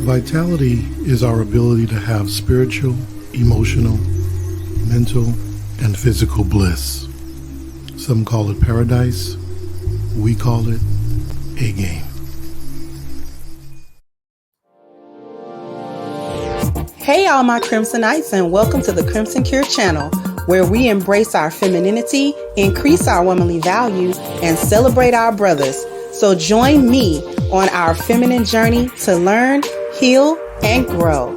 Vitality is our ability to have spiritual, emotional, mental, and physical bliss. Some call it paradise. We call it a game. Hey all my Crimsonites, and welcome to the Crimson Cure channel, where we embrace our femininity, increase our womanly value, and celebrate our brothers. So join me on our feminine journey to learn, heal, and grow.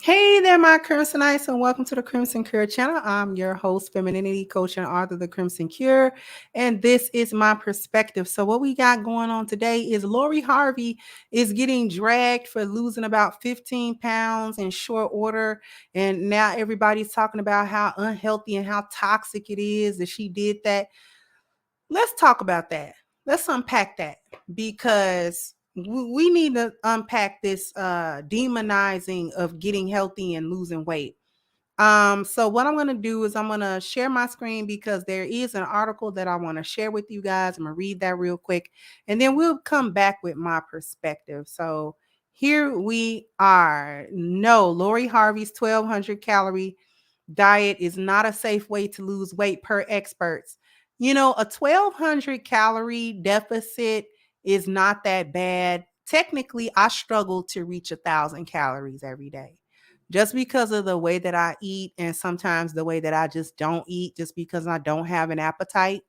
Hey there, my Crimsonites, and welcome to the Crimson Cure channel. I'm your host, femininity coach, and author of the Crimson Cure, and this is my perspective. So what we got going on today is Lori Harvey is getting dragged for losing about 15 pounds in short order, and now everybody's talking about how unhealthy and how toxic it is that she did that. Let's talk about that. Let's unpack that, because we need to unpack this demonizing of getting healthy and losing weight. So what I'm going to do is I'm going to share my screen, because there is an article that I want to share with you guys. I'm going to read that real quick, and then we'll come back with my perspective. So here we are. No, Lori Harvey's 1,200 calorie diet is not a safe way to lose weight per experts. You know, a 1,200 calorie deficit is not that bad. Technically, I struggle to reach 1,000 calories every day, just because of the way that I eat, and sometimes the way that I just don't eat, just because I don't have an appetite.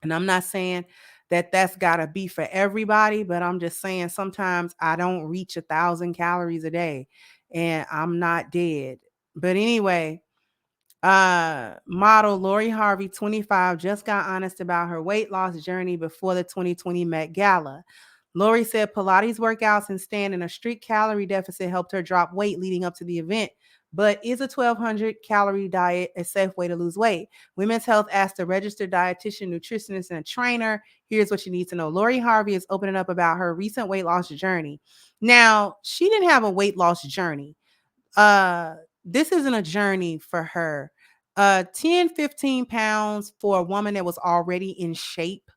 And I'm not saying that that's got to be for everybody, but I'm just saying sometimes I don't reach 1,000 calories a day and I'm not dead. But anyway, model Lori Harvey, 25, just got honest about her weight loss journey before the 2020 Met Gala. Lori said Pilates workouts and staying in a strict calorie deficit helped her drop weight leading up to the event. But is a 1,200 calorie diet a safe way to lose weight? Women's Health asked a registered dietitian, nutritionist, and a trainer. Here's what you need to know. Lori Harvey is opening up about her recent weight loss journey. Now, she didn't have a weight loss journey. This isn't a journey for her. 10, 15 pounds for a woman that was already in shape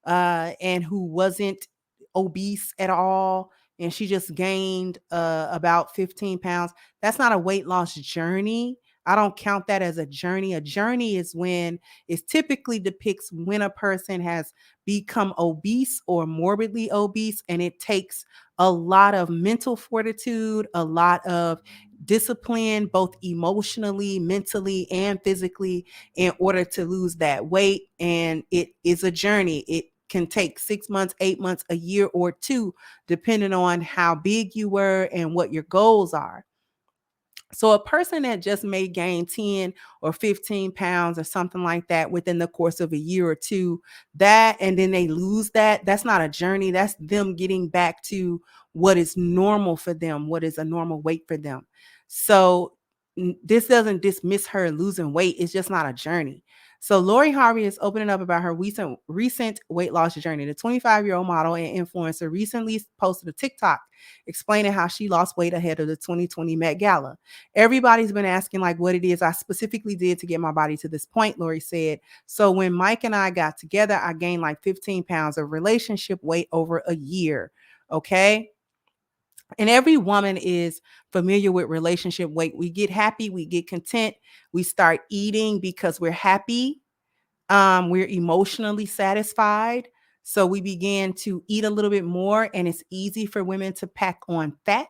and who wasn't obese at all, and she just gained about 15 pounds. That's not a weight loss journey. I don't count that as a journey. A journey is when it typically depicts when a person has become obese or morbidly obese, and it takes a lot of mental fortitude, a lot of discipline, both emotionally, mentally, and physically, in order to lose that weight. And it is a journey. It can take 6 months, 8 months, a year, or two, depending on how big you were and what your goals are. So a person that just may gain 10 or 15 pounds or something like that within the course of a year or two, that, and then they lose that, that's not a journey. That's them getting back to what is normal for them, what is a normal weight for them. So this doesn't dismiss her losing weight. It's just not a journey. So Lori Harvey is opening up about her recent weight loss journey. The 25-year-old model and influencer recently posted a TikTok explaining how she lost weight ahead of the 2020 Met Gala. Everybody's been asking like what it is I specifically did to get my body to this point, Lori said. So when Mike and I got together, I gained like 15 pounds of relationship weight over a year. Okay. And every woman is familiar with relationship weight. We get happy, we get content, we start eating because we're happy. We're emotionally satisfied. So we begin to eat a little bit more, and it's easy for women to pack on fat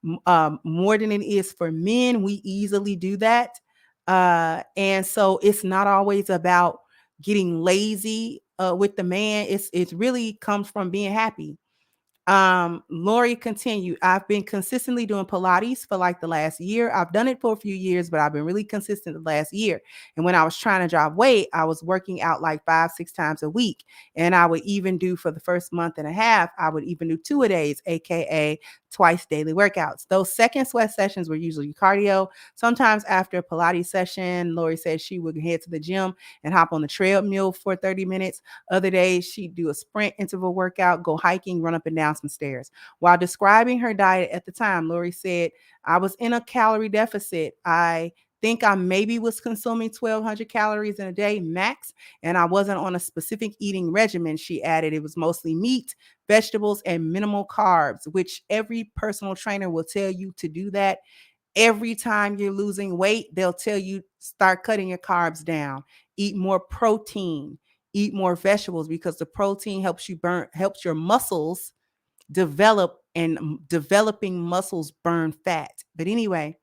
more than it is for men. We easily do that. And so it's not always about getting lazy with the man. It really comes from being happy. Lori continued, I've been consistently doing Pilates for like the last year. I've done it for a few years, but I've been really consistent the last year. And when I was trying to drop weight, I was working out like 5-6 times a week. And I would even do, for the first month and a half, I would even do 2-a-days, AKA twice daily workouts. Those second sweat sessions were usually cardio. Sometimes after a Pilates session, Lori said she would head to the gym and hop on the treadmill for 30 minutes. Other days, she'd do a sprint interval workout, go hiking, run up and down some stairs. While describing her diet at the time, Lori said, I was in a calorie deficit. I think I maybe was consuming 1,200 calories in a day max, and I wasn't on a specific eating regimen, she added. It was mostly meat, vegetables, and minimal carbs, which every personal trainer will tell you to do that. Every time you're losing weight, they'll tell you start cutting your carbs down, eat more protein, eat more vegetables, because the protein helps your muscles develop, and developing muscles burn fat. But anyway,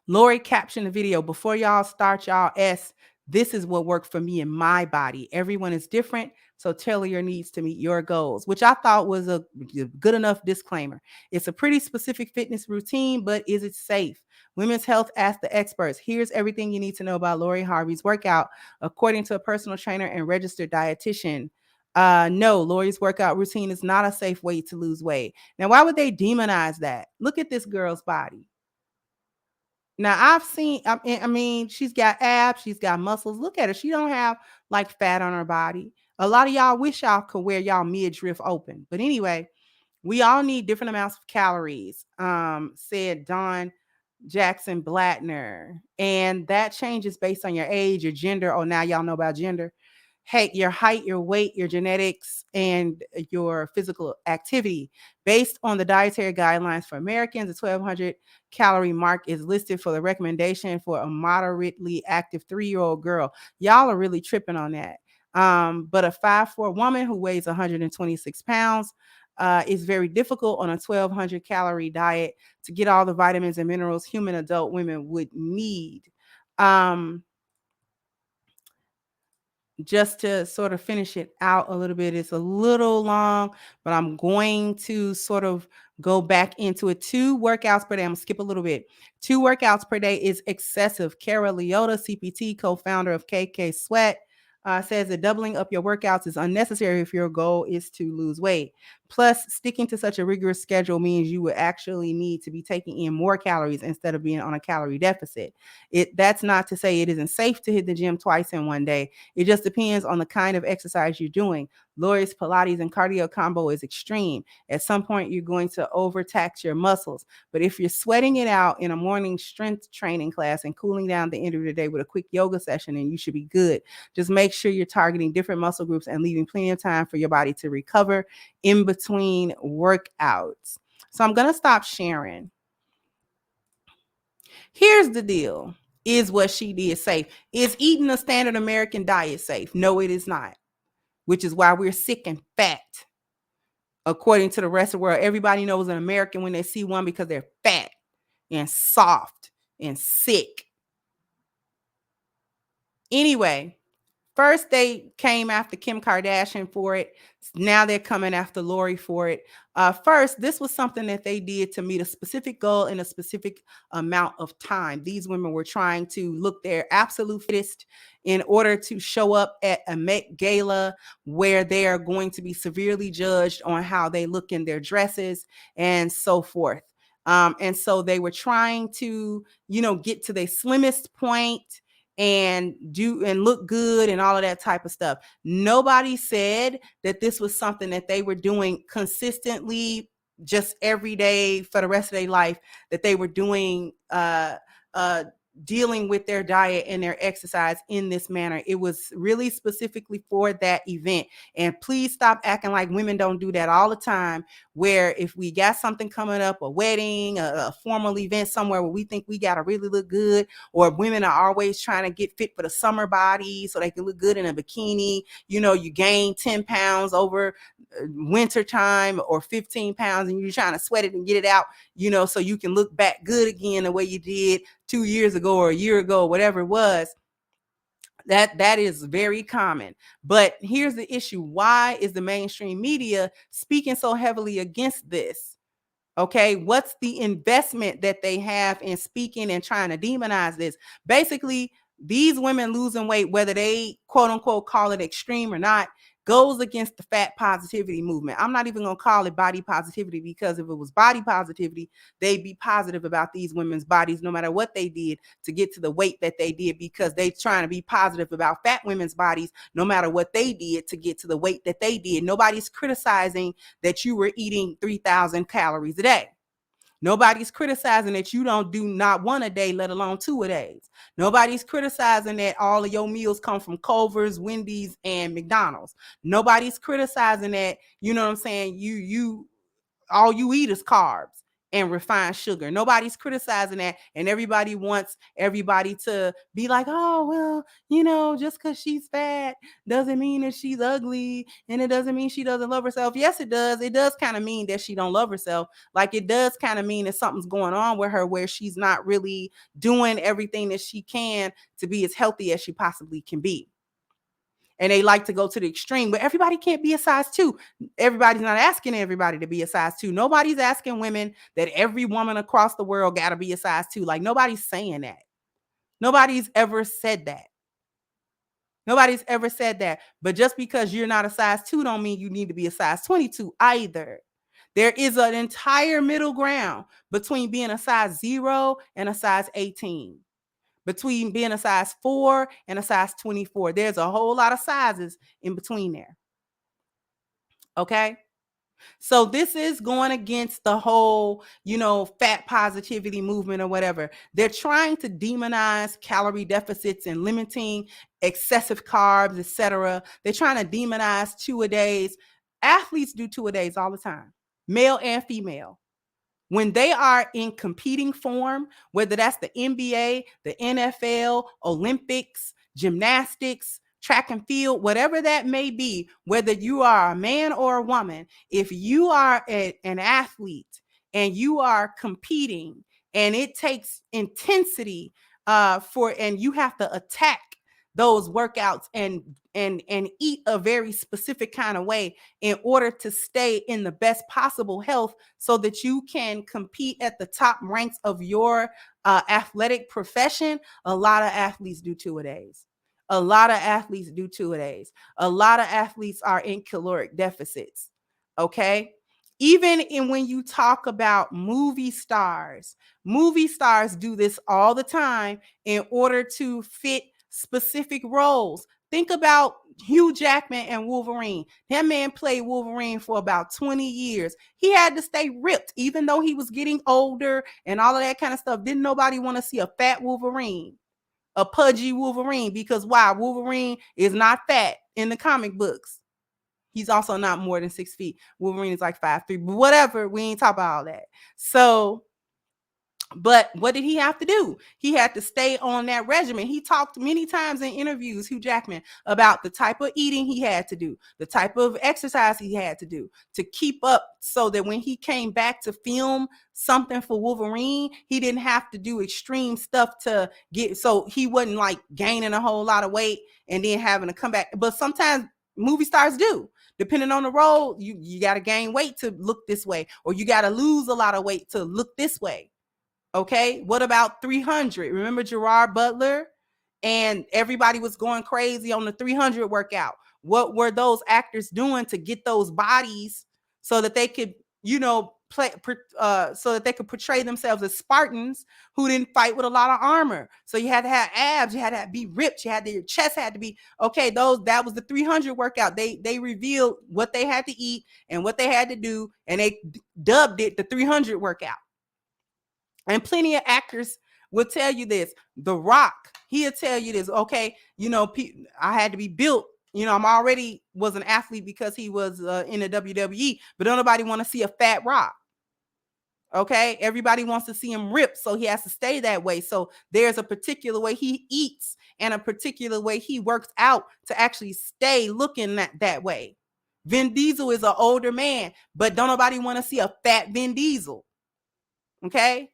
Lori captioned the video, "Before y'all start y'all this is what worked for me in my body. Everyone is different, so tailor your needs to meet your goals," which I thought was a good enough disclaimer. It's a pretty specific fitness routine, but is it safe? Women's Health asked the experts. Here's everything you need to know about Lori Harvey's workout, according to a personal trainer and registered dietitian. No, Lori's workout routine is not a safe way to lose weight. Now, why would they demonize that? Look at this girl's body. Now I mean, she's got abs, she's got muscles. Look at her. She don't have like fat on her body. A lot of y'all wish y'all could wear y'all midriff open. But anyway, we all need different amounts of calories, said Dawn Jackson Blattner. And that changes based on your age, your gender. Oh, now y'all know about gender. Hey, your height, your weight, your genetics, and your physical activity. Based on the dietary guidelines for Americans, the 1,200 calorie mark is listed for the recommendation for a moderately active 3-year-old girl. Y'all are really tripping on that. But a 5'4" woman who weighs 126 pounds is very difficult on a 1,200 calorie diet to get all the vitamins and minerals human adult women would need. Just to sort of finish it out a little bit, it's a little long, but I'm going to sort of go back into it. 2 workouts per day. I'm gonna skip a little bit. 2 workouts per day is excessive. Kara Leota, CPT, co-founder of KK Sweat, says that doubling up your workouts is unnecessary if your goal is to lose weight. Plus, sticking to such a rigorous schedule means you would actually need to be taking in more calories instead of being on a calorie deficit. That's not to say it isn't safe to hit the gym twice in one day. It just depends on the kind of exercise you're doing. Lori's Pilates and cardio combo is extreme. At some point, you're going to overtax your muscles. But if you're sweating it out in a morning strength training class and cooling down the end of the day with a quick yoga session, then you should be good. Just make sure you're targeting different muscle groups and leaving plenty of time for your body to recover in between workouts. So I'm going to stop sharing. Here's the deal. Is what she did safe? Is eating a standard American diet safe? No, it is not. Which is why we're sick and fat. According to the rest of the world, everybody knows an American when they see one because they're fat and soft and sick. Anyway, first they came after Kim Kardashian for it. Now they're coming after Lori for it. First, this was something that they did to meet a specific goal in a specific amount of time. These women were trying to look their absolute fittest in order to show up at a MET Gala where they are going to be severely judged on how they look in their dresses and so forth. And so they were trying to, get to their slimmest point and look good and all of that type of stuff. Nobody said that this was something that they were doing consistently just every day for the rest of their life, that they were doing dealing with their diet and their exercise in this manner. It was really specifically for that event. And please stop acting like women don't do that all the time, where if we got something coming up, a wedding, a formal event somewhere where we think we got to really look good, or women are always trying to get fit for the summer body so they can look good in a bikini. You gain 10 pounds over winter time or 15 pounds and you're trying to sweat it and get it out, so you can look back good again the way you did 2 years ago or a year ago, whatever it was. That is very common. But here's the issue. Why is the mainstream media speaking so heavily against this? Okay, what's the investment that they have in speaking and trying to demonize this? Basically, these women losing weight, whether they quote unquote call it extreme or not, goes against the fat positivity movement. I'm not even going to call it body positivity, because if it was body positivity, they'd be positive about these women's bodies no matter what they did to get to the weight that they did, because they're trying to be positive about fat women's bodies no matter what they did to get to the weight that they did. Nobody's criticizing that you were eating 3,000 calories a day. Nobody's criticizing that you don't do not one a day, let alone 2 a days. Nobody's criticizing that all of your meals come from Culver's, Wendy's, and McDonald's. Nobody's criticizing that, you know what I'm saying, you all you eat is carbs and refined sugar. Nobody's criticizing that. And everybody wants everybody to be like, oh, well, you know, just because she's fat doesn't mean that she's ugly. And it doesn't mean she doesn't love herself. Yes, it does. It does kind of mean that she don't love herself. Like it does kind of mean that something's going on with her where she's not really doing everything that she can to be as healthy as she possibly can be. And they like to go to the extreme, but everybody can't be a size 2. Everybody's not asking everybody to be a size 2. Nobody's asking women that every woman across the world got to be a size 2. Like nobody's saying that. Nobody's ever said that. Nobody's ever said that. But just because you're not a size 2 don't mean you need to be a size 22 either. There is an entire middle ground between being a size 0 and a size 18. Between being a size 4 and a size 24. There's a whole lot of sizes in between there. Okay? So this is going against the whole, you know, fat positivity movement or whatever. They're trying to demonize calorie deficits and limiting excessive carbs, etc. They're trying to demonize 2 a days. Athletes do 2 a days all the time, male and female. When they are in competing form, whether that's the NBA, the NFL, Olympics, gymnastics, track and field, whatever that may be, whether you are a man or a woman, if you are an athlete and you are competing and it takes intensity and you have to attack those workouts and eat a very specific kind of way in order to stay in the best possible health so that you can compete at the top ranks of your athletic profession. A lot of athletes do 2 a days. A lot of athletes do 2 a days. A lot of athletes are in caloric deficits. Okay. Even when you talk about movie stars do this all the time in order to fit specific roles. Think about Hugh Jackman and Wolverine. That man played Wolverine for about 20 years. He had to stay ripped, even though he was getting older and all of that kind of stuff. Didn't nobody want to see a fat Wolverine, a pudgy Wolverine, because why? Wolverine is not fat in the comic books. He's also not more than 6 feet. Wolverine is like 5'3", but whatever. We ain't talk about all that. So, but what did he have to do? He had to stay on that regimen. He talked many times in interviews, Hugh Jackman, about the type of eating he had to do, the type of exercise he had to do to keep up so that when he came back to film something for Wolverine, he didn't have to do extreme stuff to get, so he wasn't like gaining a whole lot of weight and then having to come back. But sometimes movie stars do. Depending on the role, you got to gain weight to look this way, or you got to lose a lot of weight to look this way. Okay, what about 300? Remember Gerard Butler? And everybody was going crazy on the 300 workout. What were those actors doing to get those bodies so that they could, you know, so that they could portray themselves as Spartans who didn't fight with a lot of armor? So you had to have abs, you had to be ripped, your chest had to be okay. That was the 300 workout. They revealed what they had to eat and what they had to do, and they dubbed it the 300 workout. And plenty of actors will tell you this. The Rock, he'll tell you this. Okay, you know, I had to be built. You know, I'm already was an athlete because he was in the WWE, but don't nobody want to see a fat Rock. Okay, everybody wants to see him ripped, so he has to stay that way. So there's a particular way he eats and a particular way he works out to actually stay looking that way. Vin Diesel is an older man, but don't nobody want to see a fat Vin Diesel. Okay.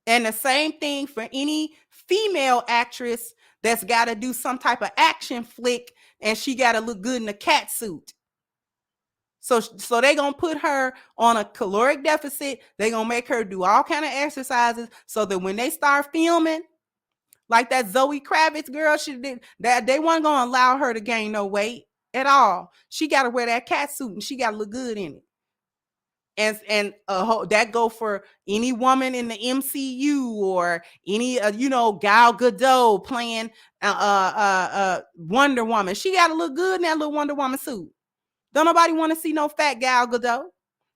And the same thing for any female actress that's got to do some type of action flick and she got to look good in a cat suit. So they're going to put her on a caloric deficit. They're going to make her do all kind of exercises so that when they start filming, like that Zoe Kravitz girl, she did that. They weren't going to allow her to gain no weight at all. She got to wear that cat suit and she got to look good in it. And that go for any woman in the MCU or any you know, Gal Gadot playing Wonder Woman. She got to look good in that little Wonder Woman suit. Don't nobody want to see no fat Gal Gadot.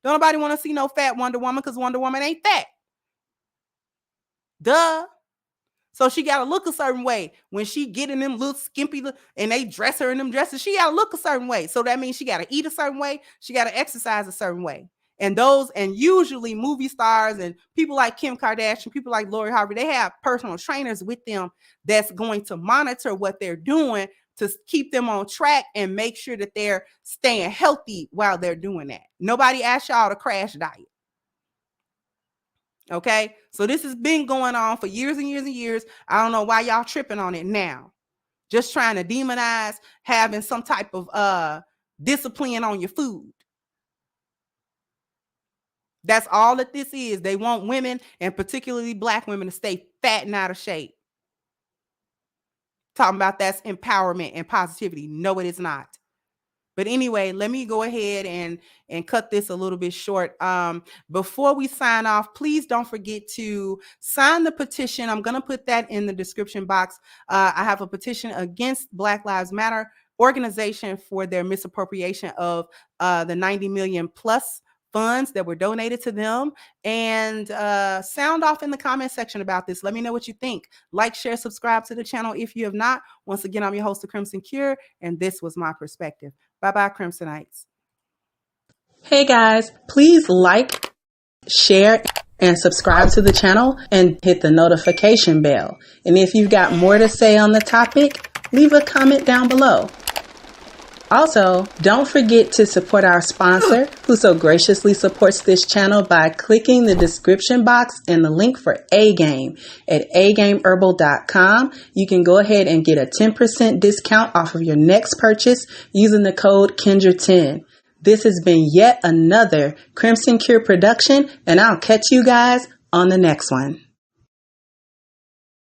Don't nobody want to see no fat Wonder Woman because Wonder Woman ain't fat. Duh. So she got to look a certain way. When she get in them little skimpy, and they dress her in them dresses, she got to look a certain way. So that means she got to eat a certain way. She got to exercise a certain way. And usually movie stars and people like Kim Kardashian, people like Lori Harvey, they have personal trainers with them that's going to monitor what they're doing to keep them on track and make sure that they're staying healthy while they're doing that. Nobody asked y'all to crash diet. Okay, so this has been going on for years and years and years. I don't know why y'all tripping on it now. Just trying to demonize having some type of discipline on your food. That's all that this is. They want women, and particularly Black women, to stay fat and out of shape. Talking about that's empowerment and positivity. No, it is not. But anyway, let me go ahead and cut this a little bit short. Before we sign off, please don't forget to sign the petition. I'm going to put that in the description box. I have a petition against Black Lives Matter organization for their misappropriation of the 90 million plus funds that were donated to them. And sound off in the comment section about this. Let me know what you think. Like, share, subscribe to the channel if you have not. Once again, I'm your host, The Crimson Cure, and this was my perspective. Bye-bye, Crimsonites. Hey guys, please like, share, and subscribe to the channel and hit the notification bell. And if you've got more to say on the topic, leave a comment down below. Also, don't forget to support our sponsor, who so graciously supports this channel by clicking the description box and the link for A-Game at agameherbal.com. You can go ahead and get a 10% discount off of your next purchase using the code Kendra10. This has been yet another Crimson Cure production, and I'll catch you guys on the next one.